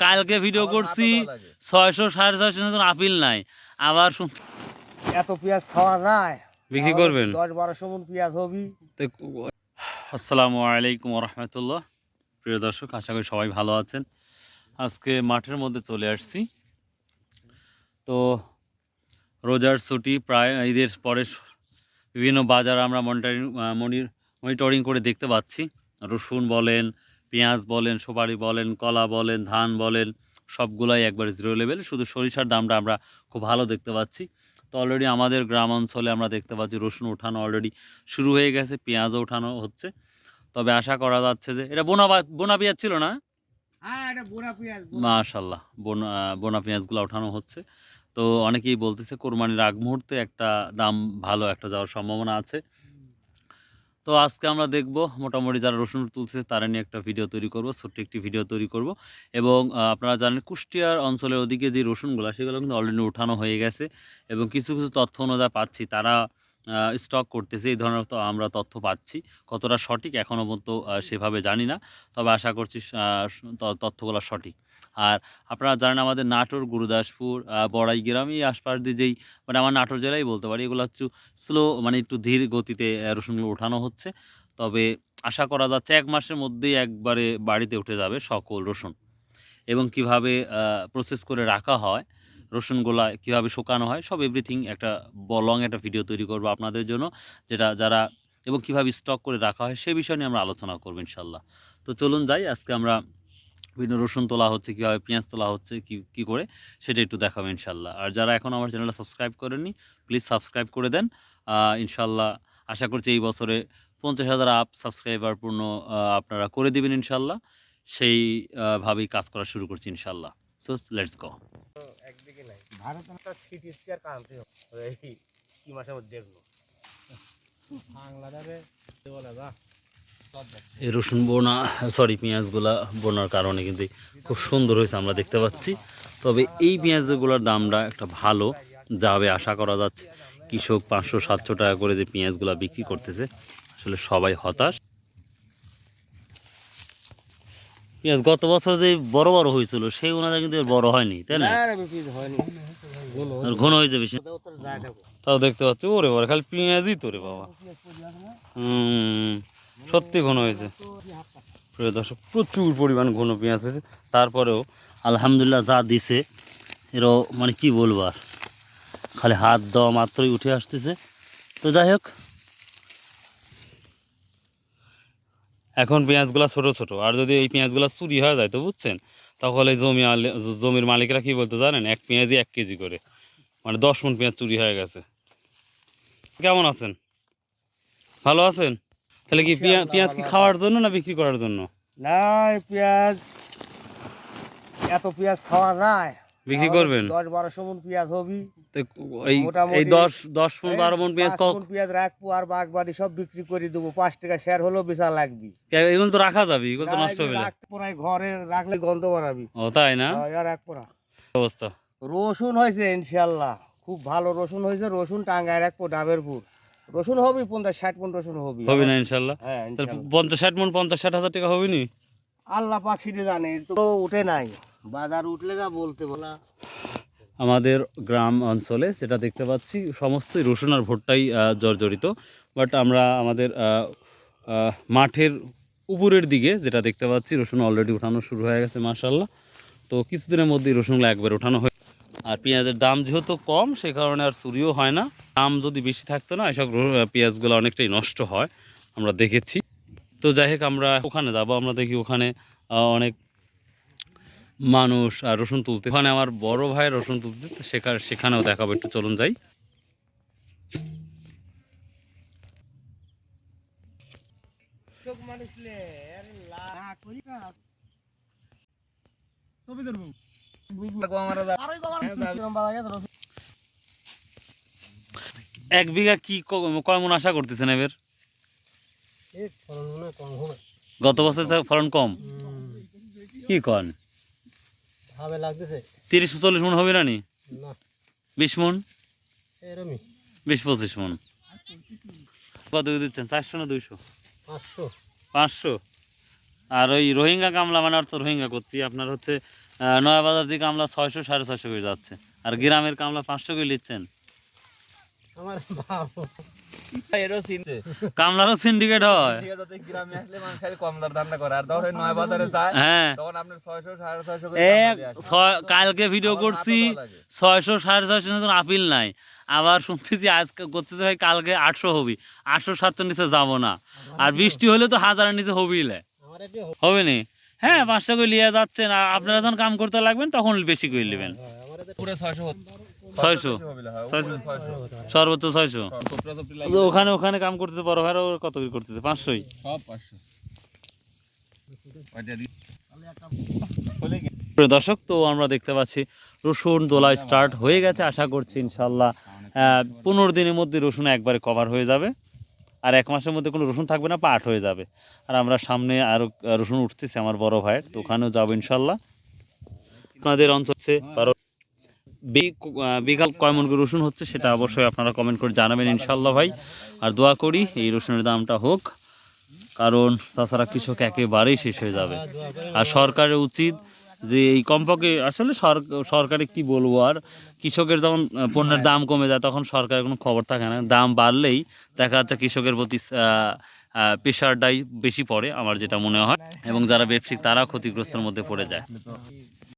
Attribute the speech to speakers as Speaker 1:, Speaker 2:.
Speaker 1: কালকে ভিডিও করছি 600 650 জন আপিল নাই আবার
Speaker 2: এত পেঁয়াজ খাওয়া যায়?
Speaker 1: বিক্রি করবেন
Speaker 2: 10-1200 মণ পেঁয়াজ হবি।
Speaker 1: আসসালামু আলাইকুম রহমতুল্লাহ। প্রিয় দর্শক, আশা করি সবাই ভালো আছেন। আজকে মাঠের মধ্যে চলে আসছি। তো রোজার ছুটি প্রায়, ঈদের পরে বিভিন্ন বাজার আমরা মনিটরিং করে দেখতে পাচ্ছি। রসুন বলেন, পেঁয়াজ বলেন, সুপারি বলেন, কলা বলেন, ধান বলেন, সবগুলাই একবার জিরো লেভেল। শুধু সরিষার দামটা আমরা খুব ভালো দেখতে পাচ্ছি। তো অলরেডি আমাদের গ্রাম অঞ্চলে আমরা দেখতে পাচ্ছি রসুন ওঠানো অলরেডি শুরু হয়ে গেছে, পেঁয়াজও ওঠানো হচ্ছে। তবে আশা করা যাচ্ছে যে এটা বোনা পেঁয়াজ ছিল না?
Speaker 2: হ্যাঁ, এটা বোনা পেঁয়াজ।
Speaker 1: মাশাআল্লাহ, বোনা পেঁয়াজগুলো ওঠানো হচ্ছে। তো অনেকেই বলতেছে কোরবানির আগ মুহূর্তে একটা দাম ভালো একটা যাওয়ার সম্ভাবনা আছে। তো আজকে আমরা দেখব মোটামুটি যারা রসুন তুলছে তারা নিয়ে একটা ভিডিও তৈরি করব, ছোট্ট একটি ভিডিও তৈরি করব। এবং আপনারা জানেন কুষ্টিয়ার অঞ্চলের ওদিকে যে রসুনগুলো সেগুলো কিন্তু অলরেডি উঠানো হয়ে গেছে। এবং কিছু কিছু তথ্য অনুযায়ী পাচ্ছি তারা স্টক করতেছে, এই ধরনের তো আমরা তথ্য পাচ্ছি। কতটা সঠিক এখনও পর্যন্ত সেভাবে জানি না, তবে আশা করছি তথ্যগুলো সঠিক। আর আপনারা জানেন আমাদের নাটোর, গুরুদাসপুর, বড়াই গ্রাম, এই আশপাশ দিয়ে যেই মানে আমার নাটোর জেলাই বলতে পারি, এগুলো হচ্ছে স্লো, মানে একটু ধীর গতিতে রসুনগুলো ওঠানো হচ্ছে। তবে আশা করা যাচ্ছে 1 মাসের মধ্যেই একবারে বাড়িতে উঠে যাবে সকল রসুন। এবং কিভাবে প্রসেস করে রাখা হয়, রসুনগুলা কিভাবে শুকানো হয়, সব এভরিথিং একটা লং একটা ভিডিও তৈরি করব আপনাদের জন্য, যেটা যারা এবং কিভাবে স্টক করে রাখা হয় সে বিষয় নিয়ে আমরা আলোচনা করবো ইনশাল্লাহ। তো চলুন যাই, আজকে আমরা বিভিন্ন রসুন তোলা হচ্ছে, কীভাবে পেঁয়াজ তোলা হচ্ছে, কী করে সেটা একটু দেখাবো ইনশাল্লাহ। আর যারা এখন আমার চ্যানেলটা সাবস্ক্রাইব করেননি প্লিজ সাবস্ক্রাইব করে দেন। ইনশাল্লাহ আশা করছি এই বছরে 50,000 আপ সাবস্ক্রাইবার পূর্ণ আপনারা করে দিবেন ইনশাল্লাহ। সেই ভাবেই কাজ করা শুরু করছি ইনশাল্লাহ। So let's go.
Speaker 2: একদিকে নাই ভারত একটা সিটি স্কয়ার কান্ট্রি, এই কি মাসের মধ্যে দেখলো বাংলাদেশে বলে যা
Speaker 1: এই রসুন বোনা, সরি পেঁয়াজগুলা বোনার কারণে কিন্তু খুব সুন্দর হয়েছে আমরা দেখতে পাচ্ছি। তবে এই পেঁয়াজগুলোর দামটা একটা ভালো যাবে আশা করা যাচ্ছে। কৃষক 500-700 টাকা করে যে পেঁয়াজগুলো বিক্রি করতেছে, আসলে সবাই হতাশ। পেঁয়াজ গত বছর যে বড় বড় হয়েছিল সেই অনুযায়ী কিন্তু বড় হয়নি, তাই না? ঘন হয়েছে বেশি, তাও দেখতে পাচ্ছি। ওরে বাবা, খালি পেঁয়াজই তো রে বাবা। সত্যি ঘন হয়েছে প্রিয় দর্শক, প্রচুর পরিমাণ ঘন পেঁয়াজ হয়েছে। তারপরেও আলহামদুলিল্লাহ যা দিছে এরও মানে কি বলবো, আর খালি হাত দেওয়া মাত্রই উঠে আসতেছে। তো যাই হোক, এখন পেঁয়াজগুলো ছোট ছোট, আর যদি এই পেঁয়াজগুলো চুরি হয়ে যায় তো বুঝছেন, তাহলে জমির মালিকরা কি বলতে জানেন, এক পেঁয়াজই 1 কেজি করে, মানে 10 মণ পেঁয়াজ চুরি হয়ে গেছে। কেমন আছেন? ভালো আছেন? তাহলে কি পেঁয়াজ কি খাওয়ার জন্য না বিক্রি করার জন্য?
Speaker 2: না, পেঁয়াজ এত পেঁয়াজ খাওয়া যায়?
Speaker 1: বিক্রি করবেন
Speaker 2: 10-1200 মণ পেঁয়াজ হবি।
Speaker 1: এই 10-12 মণ পেঁয়াজ
Speaker 2: পেঁয়াজ রাখবো আর বাগবাড়ি সব বিক্রি করে দেবো। 5 টাকা শেয়ার হলেও বেচা লাগবি।
Speaker 1: এগুলো তো রাখা যাবে, এগুলো তো নষ্ট হবে না।
Speaker 2: ঘরে রাখলে গন্ধ বাড়াবি।
Speaker 1: ও তাই না? অবস্থা
Speaker 2: রসুন হয়েছে ইনশাল্লাহ, খুব ভালো রসুন হয়েছে। রসুন টাঙ্গায় রাখবো, ডাবেরপুর রসুন হবি 50-60 মণ রসুন হবি
Speaker 1: না ইনশাল্লাহ?
Speaker 2: হ্যাঁ,
Speaker 1: 50-60 মণ, 50-60 হাজার টাকা হবে নি?
Speaker 2: আল্লাহ পাক সেটা জানে, তো উঠে নাই। বাজার উঠলে না বলতে বলা।
Speaker 1: আমাদের গ্রাম অঞ্চলে যেটা দেখতে পাচ্ছি সমস্তই রসুন আর ভুট্টাই জর্জরিত। বাট আমরা আমাদের মাঠের উপরের দিকে যেটা দেখতে পাচ্ছি রসুন অলরেডি উঠানো শুরু হয়ে গেছে মাশাআল্লাহ। তো কিছুদিনের মধ্যেই রসুনগুলো একবার উঠানো হয়। আর পেঁয়াজের দাম যেহেতু কম সে কারণে আর চুরিও হয় না। দাম যদি বেশি থাকতো না এসব পেঁয়াজগুলো অনেকটাই নষ্ট হয়, আমরা দেখেছি। তো যাই হোক, আমরা ওখানে যাবো, আমরা দেখি ওখানে অনেক মানুষ আর রসুন তুলতে। ওখানে আমার বড় ভাই রসুন তুলতে, সেখানেও দেখাবো, একটু চলুন যাই। এক বিঘা কি কয় মণ আশা করতেছেন এবার? গত বছর ফলন কম, কি কন? 30-40 মণ হবে না নি? 20 মণ, 20-25 মণ। কত দিচ্ছেন? 400 না 200? 500। আর ওই রোহিঙ্গা কামলা মানে অর্থ রোহিঙ্গা করছি আপনার হচ্ছে নয়াবাজার দিকে কামলা 600 650 করে যাচ্ছে, আর গ্রামের কামলা 500 করে নিচ্ছেন। কামলারও সিন্ডিকেট হয়। হ্যাঁ কালকে ভিডিও করছি 600 650 আপিল নাই, আবার শুনতেছি আজকে করতেছে ভাই কালকে 800 হবি, 800 নিচে যাবো না, আর বৃষ্টি হলে তো 1000-এর নিচে হবিলে হবে নি। হ্যাঁ 500 করে লিয়ে যাচ্ছেন, আর আপনারা যখন কাম করতে লাগবেন তখন বেশি করে নেবেন। 600 সর্বোচ্চ 600। ওখানে ওখানে কাম করতেছে বড় ভাইরা কত করে করতেছে? 500ই
Speaker 3: সব 500।
Speaker 1: প্রিয় দর্শক, তো আমরা দেখতে পাচ্ছি রসুন তোলা স্টার্ট হয়ে গেছে। আশা করছি ইনশাল্লাহ 15 দিনের মধ্যে রসুন একবারে কভার হয়ে যাবে, আর 1 মাসের মধ্যে কোনো রসুন থাকবে না, পাট হয়ে যাবে। আর আমরা সামনে আরও রসুন উঠতেছে আমার বড় ভাইয়ের, তো ওখানেও যাবো ইনশাল্লাহ। আপনাদের অঞ্চল হচ্ছে বিঘা কয় মন করে রসুন হচ্ছে সেটা অবশ্যই আপনারা কমেন্ট করে জানাবেন ইনশাল্লাহ ভাই। আর দোয়া করি এই রসুনের দামটা হোক, কারণ তাছাড়া কৃষক একেবারেই শেষ হয়ে যাবে। আর সরকারের উচিত যে এই কমপক্ষে আসলে সরকারে কি বলবো, আর কৃষকের যখন পণ্যের দাম কমে যায় তখন সরকারের কোনো খবর থাকে না, দাম বাড়লেই দেখা যাচ্ছে কৃষকের প্রতি প্রেশারটাই বেশি পড়ে আমার যেটা মনে হয়, এবং যারা ব্যবসায়িক তারা ক্ষতিগ্রস্তের মধ্যে পড়ে যায়।